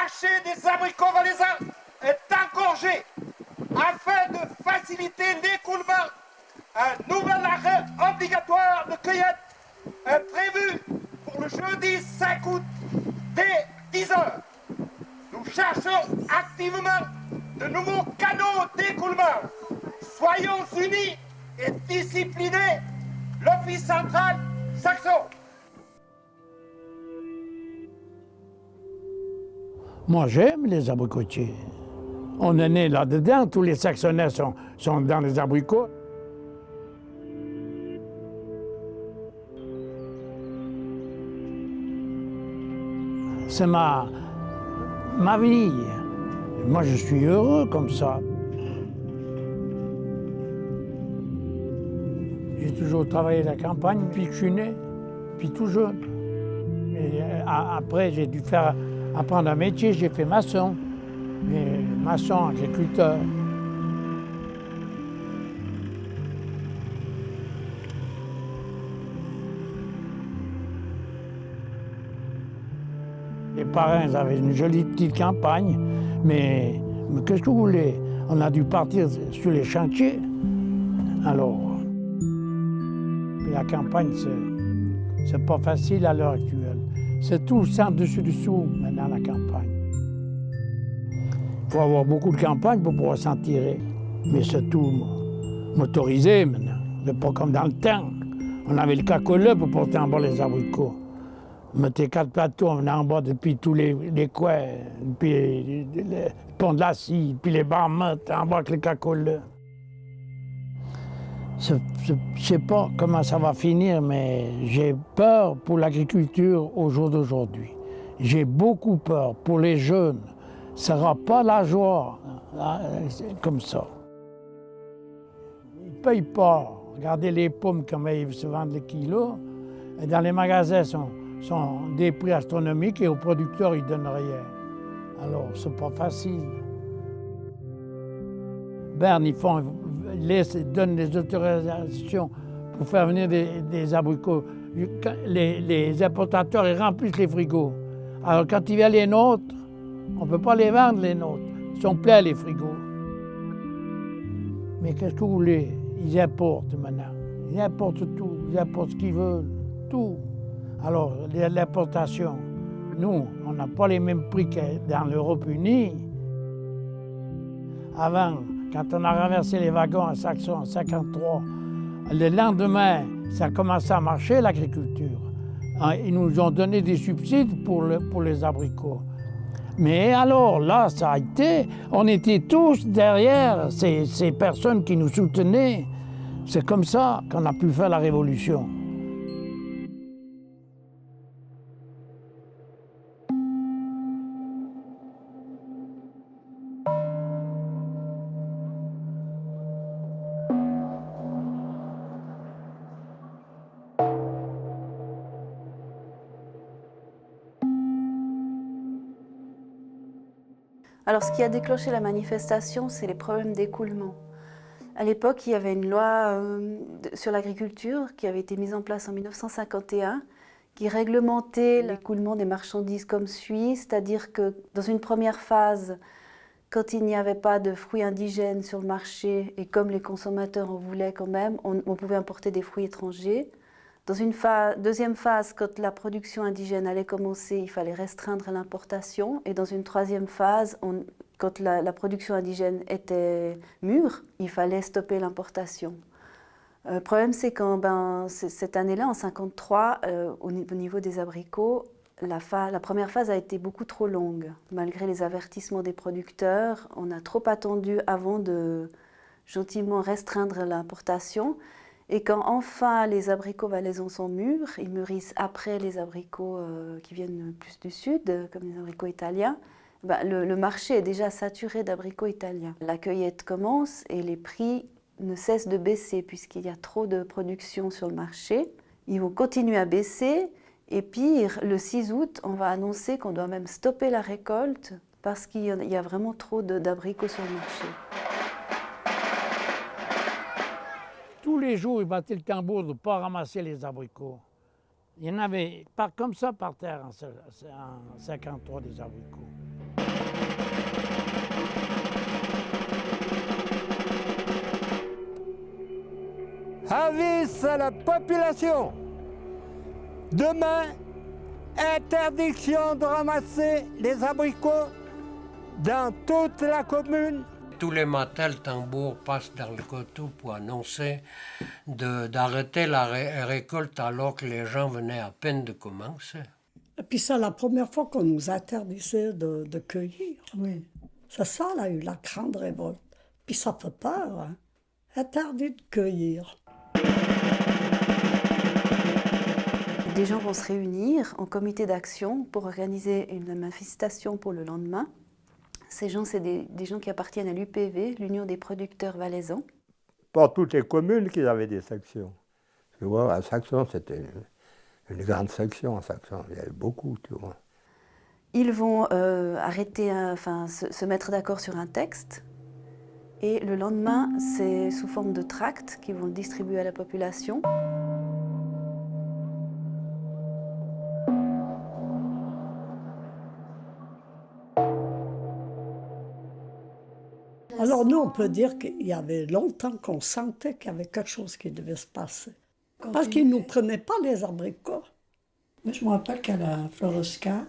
marché des abricots valaisans est engorgé. Afin de faciliter l'écoulement, un nouvel arrêt obligatoire de cueillette est prévu pour le jeudi 5 août dès 10 heures. Nous cherchons activement de nouveaux canaux d'écoulement. Soyons unis et disciplinés, l'Office central saxon. Moi, j'aime les abricotiers. On est né là-dedans, tous les Saxonnais sont dans les abricots. C'est ma vie. Moi, je suis heureux comme ça. J'ai toujours travaillé à la campagne depuis que je suis né, puis tout jeune. Et après, j'ai dû apprendre un métier, j'ai fait maçon. Et maçon, agriculteur. Les parents avaient une jolie petite campagne, mais qu'est-ce que vous voulez? On a dû partir sur les chantiers. Alors, la campagne, c'est pas facile à l'heure actuelle. C'est tout sans dessus-dessous maintenant la campagne. Il faut avoir beaucoup de campagne pour pouvoir s'en tirer. Mais c'est tout motorisé maintenant. C'est pas comme dans le temps. On avait le cacolet pour porter en bas les abricots. On mettait 4 plateaux, on venait en bas depuis tous les coins, puis le pont de la scie, puis les barmettes en bas avec le cacolet. Je ne sais pas comment ça va finir, mais j'ai peur pour l'agriculture au jour d'aujourd'hui. J'ai beaucoup peur pour les jeunes. Ça ne sera pas la joie comme ça. Ils ne payent pas. Regardez les pommes, comment ils se vendent le kilo. Et dans les magasins, sont des prix astronomiques et aux producteurs, ils ne donnent rien. Alors, ce n'est pas facile. Berne, ils donnent des autorisations pour faire venir des abricots. Les importateurs, ils remplissent les frigos. Alors, quand il y a les nôtres, on ne peut pas les vendre, les nôtres. Ils sont pleins, les frigos. Mais qu'est-ce que vous voulez? Ils importent maintenant. Ils importent tout. Ils importent ce qu'ils veulent. Tout. Alors, l'importation, nous, on n'a pas les mêmes prix que dans l'Europe unie. Avant, quand on a renversé les wagons à Saxon en 1953, le lendemain, ça a commencé à marcher, l'agriculture. Ils nous ont donné des subsides pour les abricots. Mais alors, là, ça a été, on était tous derrière ces personnes qui nous soutenaient. C'est comme ça qu'on a pu faire la révolution. Alors, ce qui a déclenché la manifestation, c'est les problèmes d'écoulement. À l'époque, il y avait une loi sur l'agriculture qui avait été mise en place en 1951 qui réglementait l'écoulement des marchandises comme suit, c'est-à-dire que dans une première phase, quand il n'y avait pas de fruits indigènes sur le marché et comme les consommateurs en voulaient quand même, on pouvait importer des fruits étrangers. Dans une deuxième phase, quand la production indigène allait commencer, il fallait restreindre l'importation. Et dans une troisième phase, quand la production indigène était mûre, il fallait stopper l'importation. Le problème, c'est que cette année-là, en 1953, au niveau des abricots, la première phase a été beaucoup trop longue. Malgré les avertissements des producteurs, on a trop attendu avant de gentiment restreindre l'importation. Et quand enfin les abricots valaisans sont mûrs, ils mûrissent après les abricots qui viennent plus du sud, comme les abricots italiens, le marché est déjà saturé d'abricots italiens. La cueillette commence et les prix ne cessent de baisser puisqu'il y a trop de production sur le marché. Ils vont continuer à baisser et pire, le 6 août, on va annoncer qu'on doit même stopper la récolte parce qu'il y a vraiment trop d'abricots sur le marché. Tous les jours, ils battaient le tambour de ne pas ramasser les abricots. Il y en avait comme ça par terre en 1953 des abricots. Avis à la population. Demain, interdiction de ramasser les abricots dans toute la commune. Tous les matins, le tambour passe dans le coteau pour annoncer d'arrêter la récolte alors que les gens venaient à peine de commencer. Et puis c'est la première fois qu'on nous interdisait de cueillir. Oui. C'est ça, là, eu la grande révolte. Puis ça fait peur, hein. Interdit de cueillir. Des gens vont se réunir en comité d'action pour organiser une manifestation pour le lendemain. Ces gens, c'est des gens qui appartiennent à l'UPV, l'Union des producteurs valaisans. Pas toutes les communes qui avaient des sections. Tu vois, à Saxon, c'était une grande section à Saxon. Il y avait beaucoup, tu vois. Ils vont se mettre d'accord sur un texte. Et le lendemain, c'est sous forme de tracts qu'ils vont le distribuer à la population. Alors nous, on peut dire qu'il y avait longtemps qu'on sentait qu'il y avait quelque chose qui devait se passer. Parce qu'ils ne nous prenaient pas les abricots. Moi, je me rappelle qu'à la Florosca,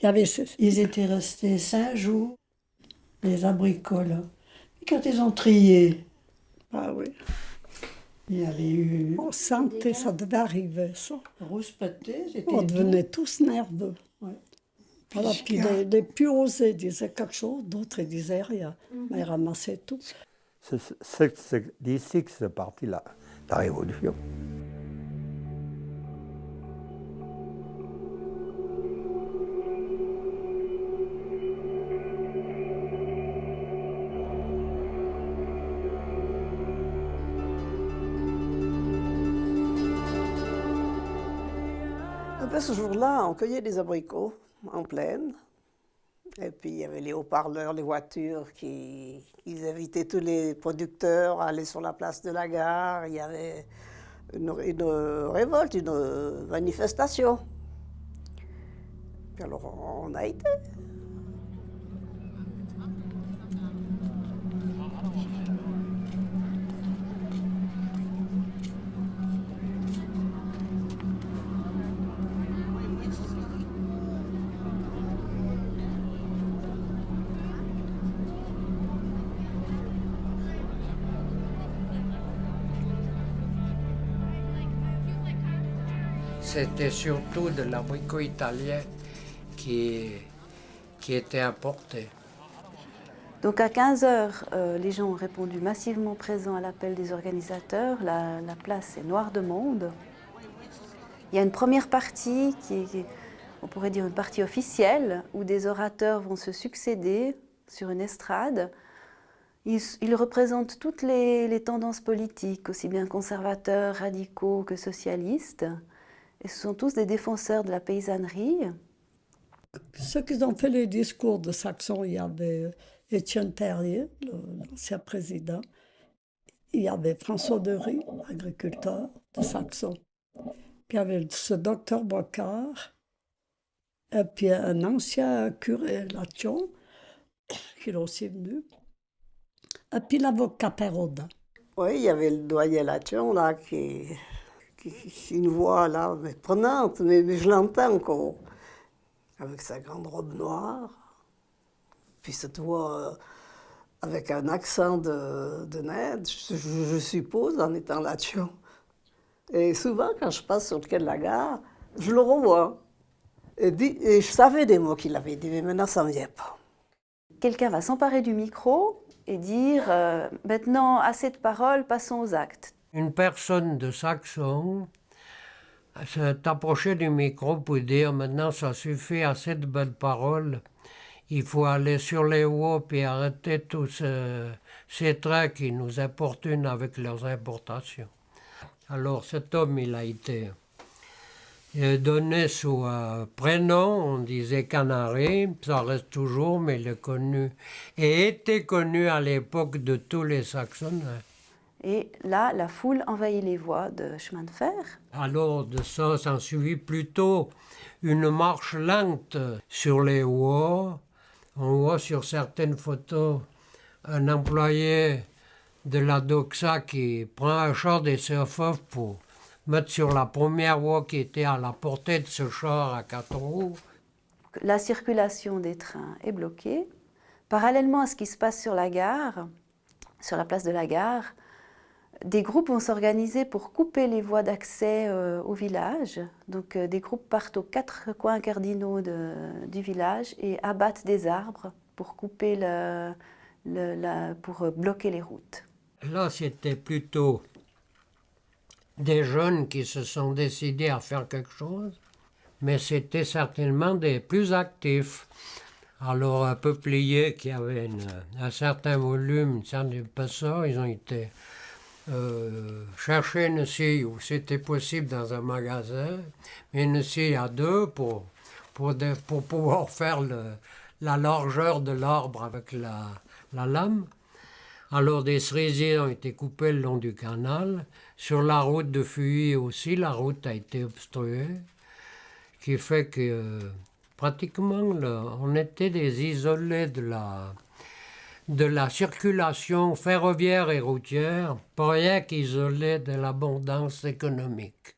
Il y avait ils étaient restés 5 jours, les abricots, là. Et quand ils ont trié, Ah oui. il y avait eu On sentait, ça devait arriver, ça. rouspété, c'était On doux. devenait tous nerveux. Ouais. Alors, puis les plus osés disaient quelque chose, d'autres ils disaient rien. Mais ils ramassaient tout. C'est d'ici que c'est parti la révolution. Ce jour-là, on cueillait des abricots en plaine. Et puis il y avait les haut-parleurs, les voitures qui invitaient tous les producteurs à aller sur la place de la gare. Il y avait une révolte, une manifestation. Puis alors on a été. C'était surtout de l'abricot italien qui était importé. Donc à 15h, les gens ont répondu massivement présents à l'appel des organisateurs. La place est noire de monde. Il y a une première partie on pourrait dire une partie officielle, où des orateurs vont se succéder sur une estrade. Ils représentent toutes les tendances politiques, aussi bien conservateurs, radicaux que socialistes. Et ce sont tous des défenseurs de la paysannerie. Ceux qui ont fait les discours de Saxon, il y avait Étienne Terrier, l'ancien président. Il y avait François Dery, agriculteur de Saxon. Puis il y avait ce docteur Bocard. Et puis un ancien curé Lachon, qui est aussi venu. Et puis l'avocat Perraudin. Oui, il y avait le doyen Lachon, là, qui une voix, là, mais prenante, mais je l'entends encore. Avec sa grande robe noire. Puis cette voix avec un accent de Ned, je suppose, en étant Lachon. Et souvent, quand je passe sur le quai de la gare, je le revois. Et je savais des mots qu'il avait dit, mais maintenant, ça ne me vient pas. Quelqu'un va s'emparer du micro et dire maintenant, assez de paroles, passons aux actes. Une personne de Saxon s'est approchée du micro pour dire maintenant ça suffit, assez de belles paroles. Il faut aller sur les hauts et arrêter tous ces traits qui nous importunent avec leurs importations. Alors cet homme, il a été donné sous prénom, on disait Canari, ça reste toujours, mais il est connu et était connu à l'époque de tous les Saxons. Et là, la foule envahit les voies de chemin de fer. Alors de ça, s'en suivit plutôt une marche lente sur les hauts. On voit sur certaines photos un employé de la Doxa qui prend un char des CFF pour mettre sur la première voie qui était à la portée de ce char à 4 roues. La circulation des trains est bloquée. Parallèlement à ce qui se passe sur la gare, sur la place de la gare, des groupes vont s'organiser pour couper les voies d'accès au village. Donc des groupes partent aux 4 coins cardinaux du village et abattent des arbres pour couper pour bloquer les routes. Là, c'était plutôt des jeunes qui se sont décidés à faire quelque chose, mais c'était certainement des plus actifs. Alors, un peuplier qui avait un certain volume, une certaine épaisseur, ils ont été chercher une scie où c'était possible dans un magasin, mais une scie à 2 pour pouvoir faire la largeur de l'arbre avec la lame. Alors des cerisiers ont été coupés le long du canal. Sur la route de Fuy aussi, la route a été obstruée, qui fait que pratiquement on était des isolés de la circulation ferroviaire et routière, pas rien qu'isolés de l'abondance économique.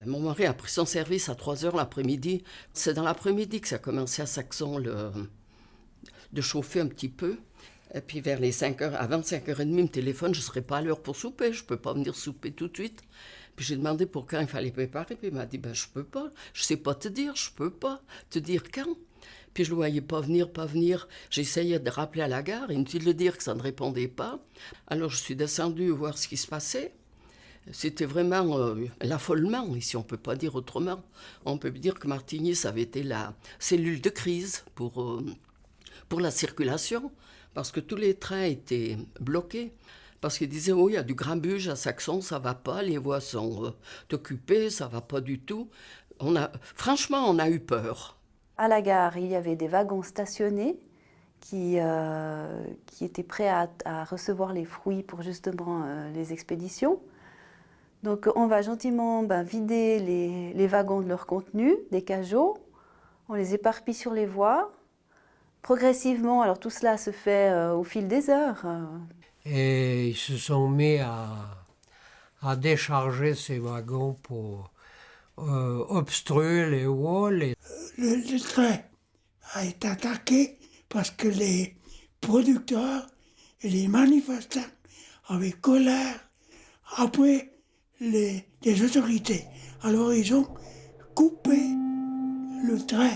Mon mari a pris son service à 3h l'après-midi. C'est dans l'après-midi que ça a commencé à Saxon de chauffer un petit peu. Et puis vers les 5h, avant 5h30, il me téléphone, je ne serai pas à l'heure pour souper, je ne peux pas venir souper tout de suite. Puis j'ai demandé pour quand il fallait préparer, puis il m'a dit, je ne peux pas, je ne sais pas te dire, je ne peux pas te dire quand. Puis je ne le voyais pas venir. J'essayais de rappeler à la gare, inutile de dire que ça ne répondait pas. Alors je suis descendue voir ce qui se passait. C'était vraiment l'affolement, ici on ne peut pas dire autrement. On peut dire que Martigny, ça avait été la cellule de crise pour la circulation, parce que tous les trains étaient bloqués. Parce qu'ils disaient, il y a du grabuge à Saxon, ça ne va pas, les voies sont occupées, ça ne va pas du tout. Franchement, on a eu peur. À la gare, il y avait des wagons stationnés qui étaient prêts à recevoir les fruits pour justement les expéditions. Donc on va gentiment vider les wagons de leur contenu, des cajots, on les éparpille sur les voies. Progressivement, alors tout cela se fait au fil des heures. Et ils se sont mis à décharger ces wagons pour obstruer les voies. Le train a été attaqué parce que les producteurs et les manifestants avaient colère après les autorités. Alors ils ont coupé le train.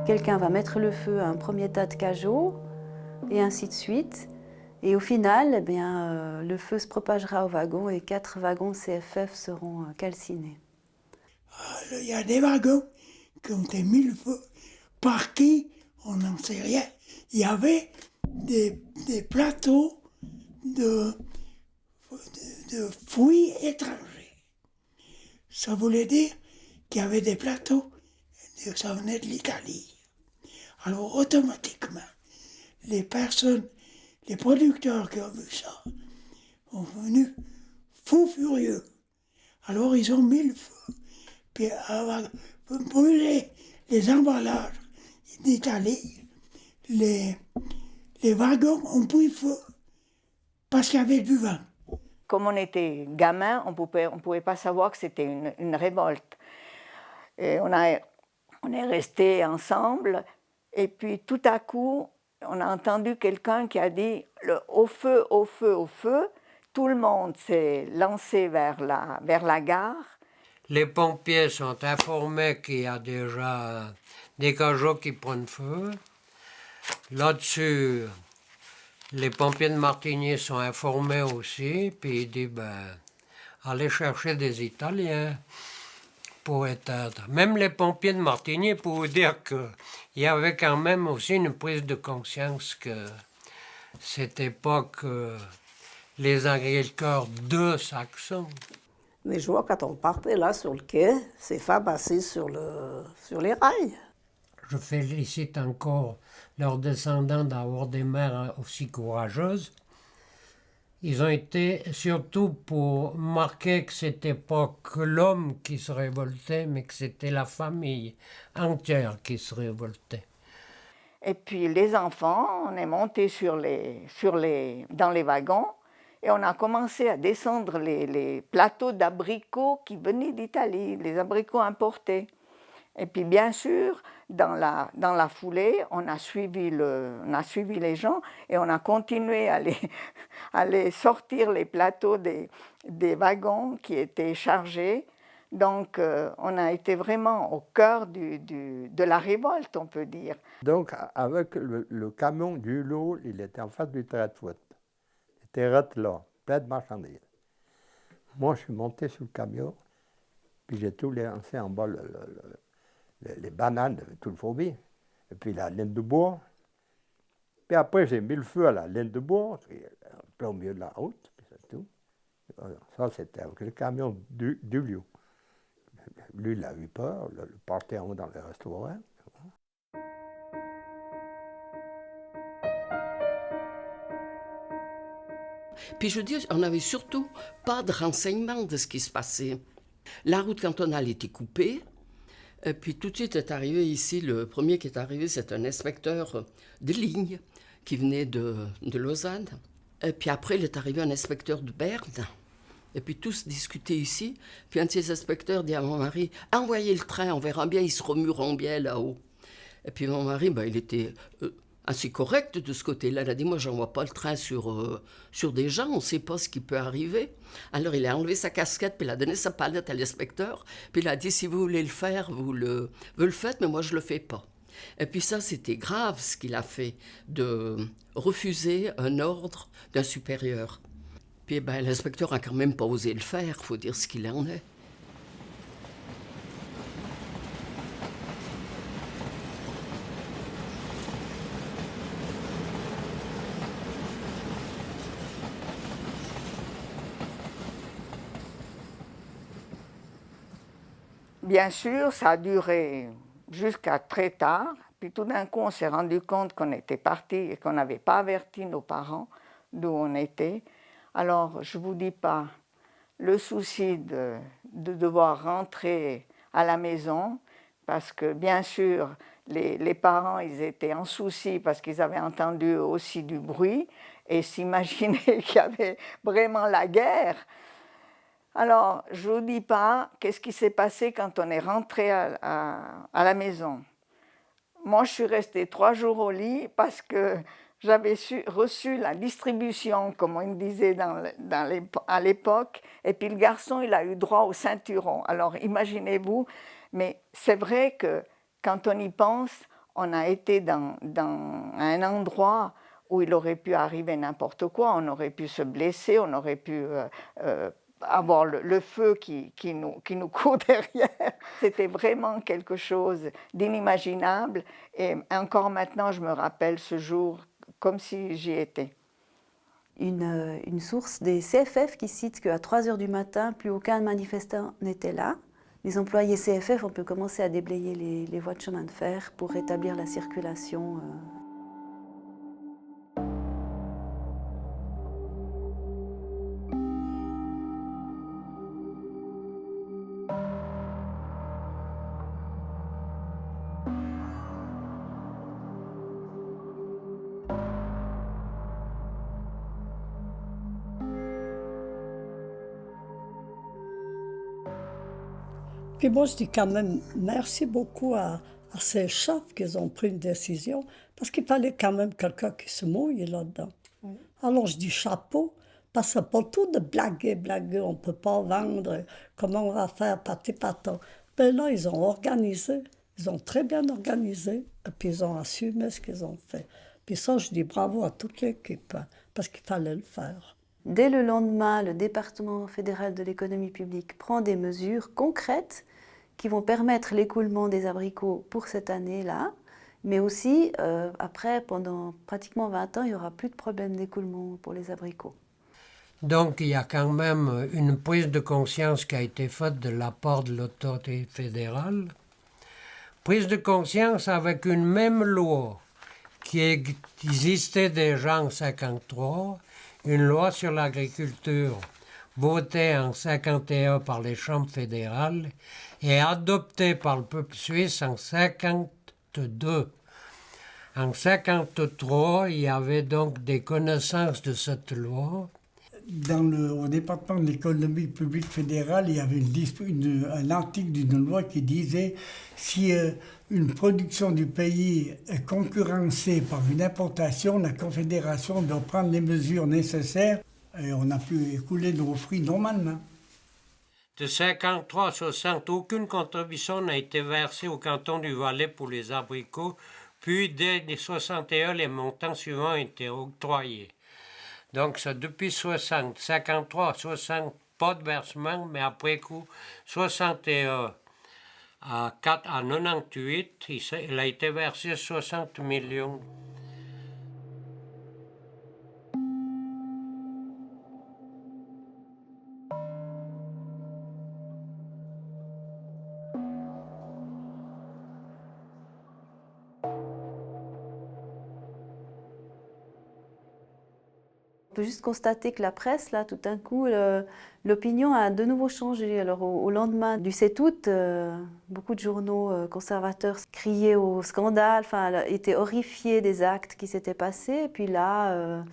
Quelqu'un va mettre le feu à un premier tas de cajots, et ainsi de suite. Et au final, le feu se propagera aux wagons et 4 wagons CFF seront calcinés. Il y a des wagons qui ont été mis le feu. Par qui? On n'en sait rien. Il y avait des plateaux de fruits étrangers. Ça voulait dire qu'il y avait des plateaux, et ça venait de l'Italie. Alors automatiquement, les producteurs qui ont vu ça, sont venus fous furieux. Alors ils ont mis le feu, puis brûlé les emballages d'Italie. Les wagons ont pris feu parce qu'il y avait du vent. Comme on était gamin, on pouvait pas savoir que c'était une révolte. Et on est restés ensemble, et puis tout à coup, on a entendu quelqu'un qui a dit « au feu, au feu, au feu ». Tout le monde s'est lancé vers la gare. Les pompiers sont informés qu'il y a déjà des cajots qui prennent feu. Là-dessus, les pompiers de Martigny sont informés aussi, puis ils disent allez chercher des Italiens pour éteindre. Même les pompiers de Martigny, pour vous dire qu'il y avait quand même aussi une prise de conscience que c'était pas que les agriculteurs de Saxon. Mais je vois quand on partait là sur le quai, ces femmes assises sur les rails. je félicite encore leurs descendants d'avoir des mères aussi courageuses. Ils ont été surtout pour marquer que c'était pas que l'homme qui se révoltait, mais que c'était la famille entière qui se révoltait. Et puis les enfants, on est montés dans les wagons et on a commencé à descendre les plateaux d'abricots qui venaient d'Italie, les abricots importés. Et puis bien sûr, dans la foulée, on a suivi les gens et on a continué à aller sortir les plateaux des wagons qui étaient chargés. Donc on a été vraiment au cœur de la révolte, on peut dire. Donc avec le camion du lot, il était en face du terrain de foot. Le terrain là, plein de marchandises. Moi, je suis monté sur le camion, puis j'ai tout lancé en bas les bananes, tout le phobie, et puis la laine de bois. Puis après, j'ai mis le feu à la laine de bois, plein au milieu de la route, puis c'est tout. Ça, c'était avec le camion du lieu. Lui, il a eu peur, le portait en haut dans le restaurant. Puis je veux dire, on n'avait surtout pas de renseignements de ce qui se passait. La route cantonale était coupée. Et puis tout de suite est arrivé ici, le premier qui est arrivé, c'est un inspecteur de ligne qui venait de Lausanne. Et puis après, il est arrivé un inspecteur de Berne. Et puis tous discutaient ici. Puis un de ces inspecteurs dit à mon mari, « Envoyez le train, on verra bien, ils se remueront bien là-haut. » Et puis mon mari, il était assez correct de ce côté-là. Il a dit, moi, j'envoie pas le train sur des gens, on ne sait pas ce qui peut arriver. Alors, il a enlevé sa casquette, puis il a donné sa palette à l'inspecteur, puis il a dit, si vous voulez le faire, vous le faites, mais moi, je le fais pas. Et puis ça, c'était grave, ce qu'il a fait, de refuser un ordre d'un supérieur. Puis l'inspecteur a quand même pas osé le faire, il faut dire ce qu'il en est. Bien sûr, ça a duré jusqu'à très tard. Puis tout d'un coup, on s'est rendu compte qu'on était parti et qu'on n'avait pas averti nos parents d'où on était. Alors, je ne vous dis pas, le souci de devoir rentrer à la maison, parce que bien sûr, les parents, ils étaient en souci parce qu'ils avaient entendu aussi du bruit et s'imaginaient qu'il y avait vraiment la guerre. Alors, je ne vous dis pas qu'est-ce qui s'est passé quand on est rentré à la maison. Moi, je suis restée 3 jours au lit parce que j'avais reçu la distribution, comme on disait à l'époque, et puis le garçon, il a eu droit au ceinturon. Alors, imaginez-vous, mais c'est vrai que quand on y pense, on a été dans un endroit où il aurait pu arriver n'importe quoi, on aurait pu se blesser, on aurait pu avoir le feu qui nous court derrière. C'était vraiment quelque chose d'inimaginable. Et encore maintenant, je me rappelle ce jour comme si j'y étais. Une source des CFF qui cite qu'à 3 h du matin, plus aucun manifestant n'était là. Les employés CFF ont pu commencer à déblayer les voies de chemin de fer pour rétablir la circulation. Puis moi, je dis quand même merci beaucoup à ces chefs qui ont pris une décision, parce qu'il fallait quand même quelqu'un qui se mouille là-dedans. Oui. Alors je dis chapeau, parce que c'est pas tout de blaguer, on ne peut pas vendre, comment on va faire, pâté patin. Ben là, ils ont organisé, ils ont très bien organisé, et puis ils ont assumé ce qu'ils ont fait. Puis ça, je dis bravo à toute l'équipe, parce qu'il fallait le faire. Dès le lendemain, le département fédéral de l'économie publique prend des mesures concrètes qui vont permettre l'écoulement des abricots pour cette année-là, mais aussi, après, pendant pratiquement 20 ans, il n'y aura plus de problème d'écoulement pour les abricots. Donc, il y a quand même une prise de conscience qui a été faite de la part de l'autorité fédérale prise de conscience avec une même loi qui existait déjà en 1953, une loi sur l'agriculture votée en 1951 par les chambres fédérales et adoptée par le peuple suisse en 1952. En 1953, il y avait donc des connaissances de cette loi. Au département de l'économie publique fédérale, il y avait un article d'une loi qui disait si une production du pays est concurrencée par une importation, la Confédération doit prendre les mesures nécessaires et on a pu écouler nos fruits normalement. De 1953 à 1960, aucune contribution n'a été versée au canton du Valais pour les abricots, puis dès 1961, les montants suivants ont été octroyés. Donc, c'est depuis 60, 53, 60, pas de versement, mais après coup, 61 à 98, il a été versé 60 millions. On peut juste constater que la presse, là, tout d'un coup, l'opinion a de nouveau changé. Alors, au lendemain du 7 août, beaucoup de journaux conservateurs criaient au scandale, enfin, étaient horrifiés des actes qui s'étaient passés. Et puis là...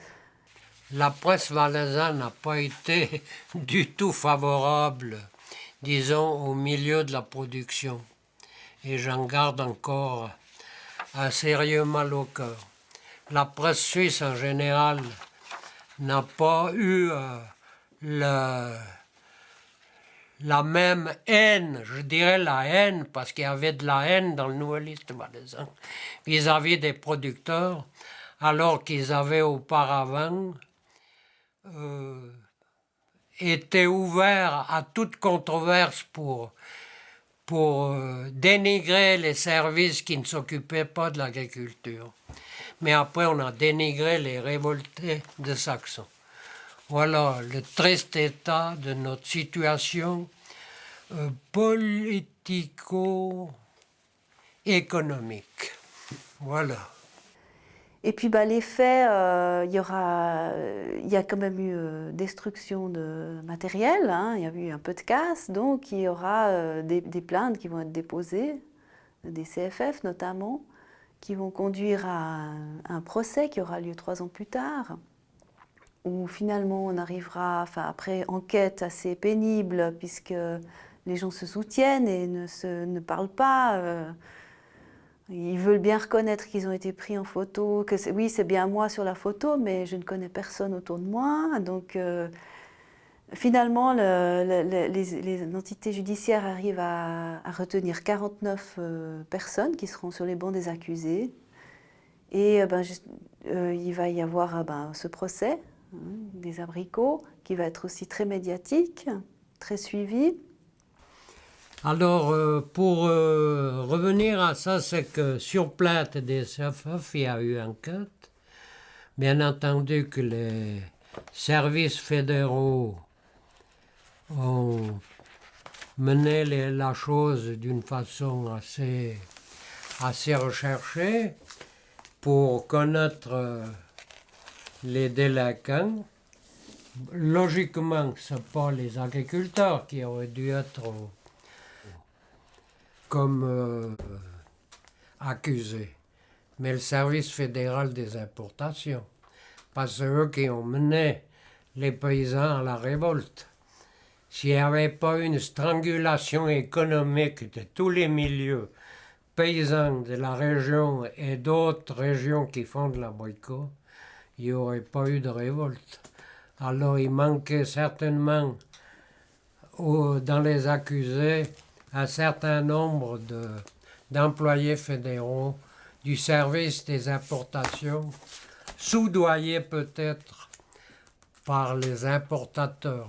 La presse valaisanne n'a pas été du tout favorable, disons, au milieu de la production. Et j'en garde encore un sérieux mal au cœur. La presse suisse, en général, n'a pas eu la même haine, je dirais la haine, parce qu'il y avait de la haine dans le Nouvelliste valaisan vis-à-vis des producteurs, alors qu'ils avaient auparavant été ouverts à toute controverse pour dénigrer les services qui ne s'occupaient pas de l'agriculture. Mais après, on a dénigré les révoltés de Saxon. Voilà le triste état de notre situation politico-économique. Voilà. Et puis les faits, il y a quand même eu destruction de matériel, hein, il y a eu un peu de casse, donc il y aura des plaintes qui vont être déposées, des CFF notamment, qui vont conduire à un procès qui aura lieu 3 ans plus tard, où finalement on arrivera, après enquête assez pénible, puisque les gens se soutiennent et ne parlent pas. Ils veulent bien reconnaître qu'ils ont été pris en photo, que oui, c'est bien moi sur la photo, mais je ne connais personne autour de moi. Donc finalement, les entités judiciaires arrivent à retenir 49 personnes qui seront sur les bancs des accusés. Et il va y avoir ce procès des abricots, qui va être aussi très médiatique, très suivi. Alors, pour revenir à ça, c'est que sur plainte des CFF, il y a eu enquête. Bien entendu que les services fédéraux ont mené la chose d'une façon assez recherchée pour connaître les délinquants. Logiquement, ce n'est pas les agriculteurs qui auraient dû être comme accusés, mais le service fédéral des importations, parce que c'est eux qui ont mené les paysans à la révolte. S'il n'y avait pas une strangulation économique de tous les milieux paysans de la région et d'autres régions qui font de l'abricot, il n'y aurait pas eu de révolte. Alors il manquait certainement dans les accusés un certain nombre d'employés fédéraux du service des importations, soudoyés peut-être par les importateurs.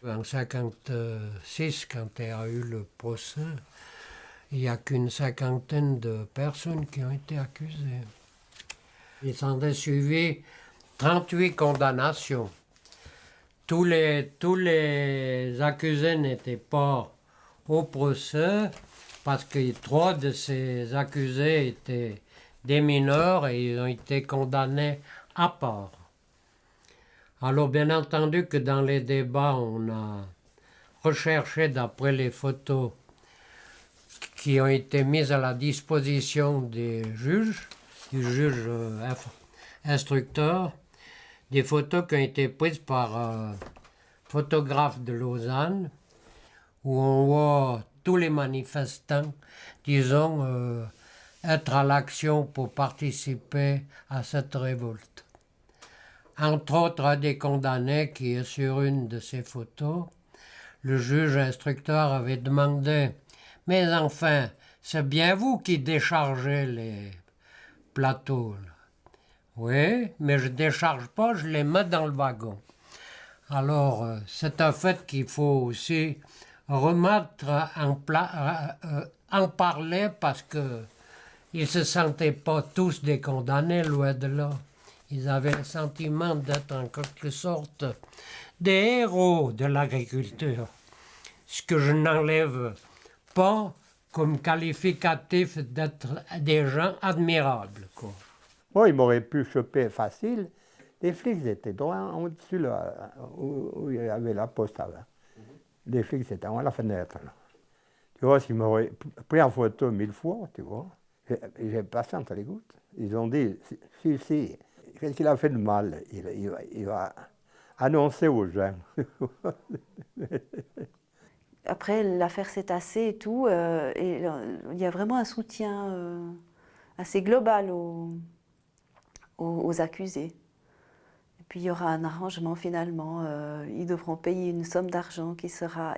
En 1956, quand il y a eu le procès, il n'y a qu'une 50aine de personnes qui ont été accusées. Il s'en est suivi 38 condamnations. Tous les accusés n'étaient pas au procès parce que 3 de ces accusés étaient des mineurs et ils ont été condamnés à part. Alors bien entendu que dans les débats, on a recherché d'après les photos qui ont été mises à la disposition des juges, du juge instructeur, des photos qui ont été prises par un photographe de Lausanne, où on voit tous les manifestants, disons, être à l'action pour participer à cette révolte. Entre autres, un des condamnés qui est sur une de ces photos, le juge instructeur avait demandé « Mais enfin, c'est bien vous qui déchargez les plateaux. » Oui, mais je ne décharge pas, je les mets dans le wagon. Alors, c'est un fait qu'il faut aussi remettre en parler parce qu'ils ne se sentaient pas tous des condamnés, loin de là. Ils avaient le sentiment d'être en quelque sorte des héros de l'agriculture, ce que je n'enlève pas comme qualificatif d'être des gens admirables, quoi. Moi, ils m'auraient pu choper facile. Les flics étaient droit au-dessus, là, où il y avait la poste avant. Les flics étaient à la fenêtre, là. Tu vois, s'ils m'auraient pris en photo 1000 fois, tu vois, j'ai passé entre les gouttes. Ils ont dit, si, qu'est-ce qu'il a fait de mal? Il va annoncer aux gens. Après, l'affaire s'est tassée et tout, et il y a vraiment un soutien assez global aux accusés. Et puis il y aura un arrangement finalement, ils devront payer une somme d'argent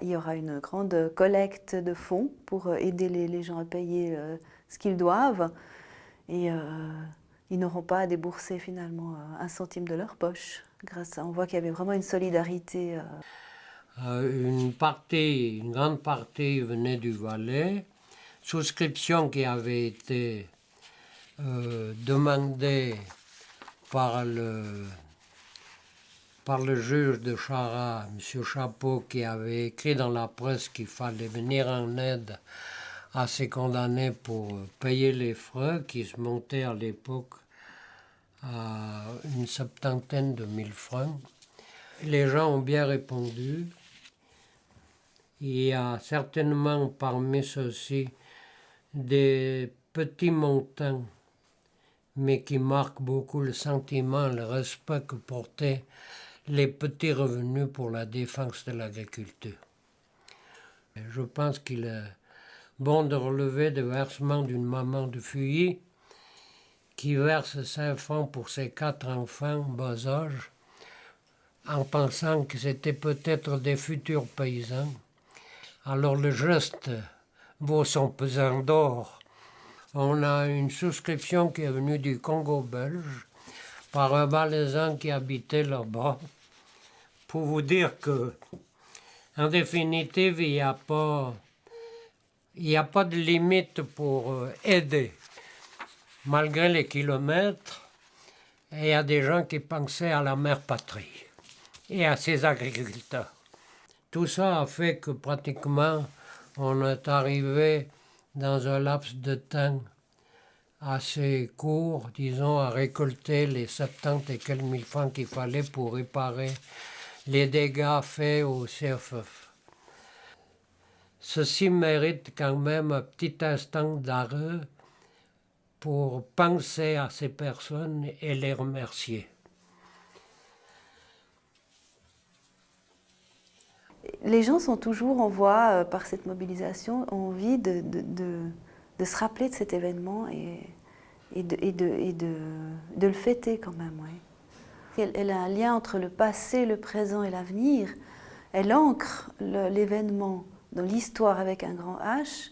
il y aura une grande collecte de fonds pour aider les gens à payer ce qu'ils doivent, et ils n'auront pas à débourser finalement un centime de leur poche. On voit qu'il y avait vraiment une solidarité. Une grande partie venait du Valais, souscription qui avait été demandée par le juge de Chara, M. Chapeau, qui avait écrit dans la presse qu'il fallait venir en aide à ces condamnés pour payer les frais qui se montaient à l'époque à une 70 000 francs. Les gens ont bien répondu. Il y a certainement parmi ceux-ci des petits montants, mais qui marquent beaucoup le sentiment, le respect que portaient les petits revenus pour la défense de l'agriculture. Je pense qu'il est bon de relever le versement d'une maman de Fuilly qui verse 5 francs pour ses 4 enfants bas âge, en pensant que c'était peut-être des futurs paysans. Alors le geste vaut son pesant d'or. On a une souscription qui est venue du Congo belge par un Valaisan qui habitait là-bas, pour vous dire que, en définitive, il n'y a pas de limite pour aider. Malgré les kilomètres, il y a des gens qui pensaient à la mère patrie et à ses agriculteurs. Tout ça a fait que pratiquement on est arrivé dans un laps de temps assez court, disons, à récolter les 70 et quelques mille francs qu'il fallait pour réparer les dégâts faits au CFF. Ceci mérite quand même un petit instant d'arrêt pour penser à ces personnes et les remercier. Les gens sont toujours, on voit par cette mobilisation, envie de se rappeler de cet événement et de le fêter quand même. Ouais. Elle a un lien entre le passé, le présent et l'avenir. Elle ancre l'événement dans l'histoire avec un grand H.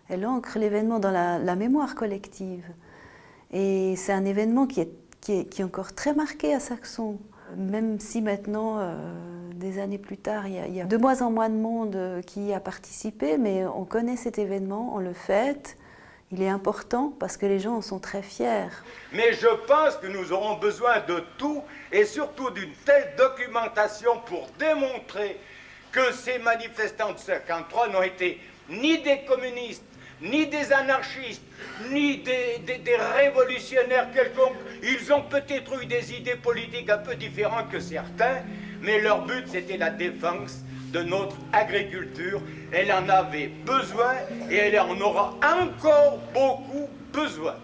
Elle ancre l'événement dans la mémoire collective. Et c'est un événement qui est encore très marqué à Saxon. Même si maintenant, des années plus tard, il y a de moins en moins de monde qui y a participé, mais on connaît cet événement, on le fête. Il est important parce que les gens en sont très fiers. Mais je pense que nous aurons besoin de tout et surtout d'une telle documentation pour démontrer que ces manifestants de 53 n'ont été ni des communistes, ni des anarchistes, ni des révolutionnaires quelconques. Ils ont peut-être eu des idées politiques un peu différentes que certains, mais leur but c'était la défense de notre agriculture. Elle en avait besoin et elle en aura encore beaucoup besoin.